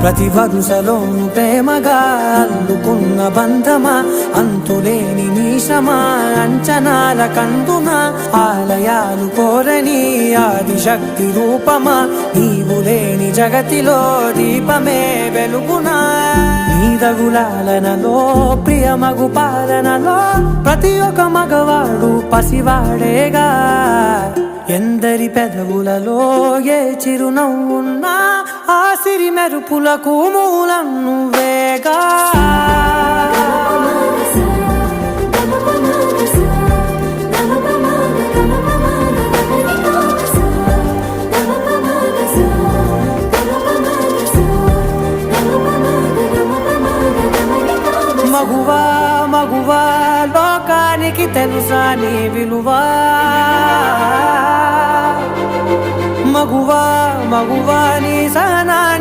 ప్రతి వరుసలోను ప్రేమగా అల్లుకున్న బంధమా, అంతులేని నీశమా అంచనాల కందున, ఆలయాలు కోరని ఆదిశక్తి రూపమా, నీవు లేని జగతిలో దీపమే వెలుగునా. నీదగులాలనలో ప్రియమగు పాలనలో ప్రతి ఒక్క మగవాడు పసివాడేగా. ఎందరి పెదవులలో ఏ చిరునవ్వున్నా ఆ సిరి మెరుపులకు మూలం నువ్వేగా. మగువా మగువా లోకానికి తెలుసా నీ విలువా. మగువా మగువా నీ సహనాన్ని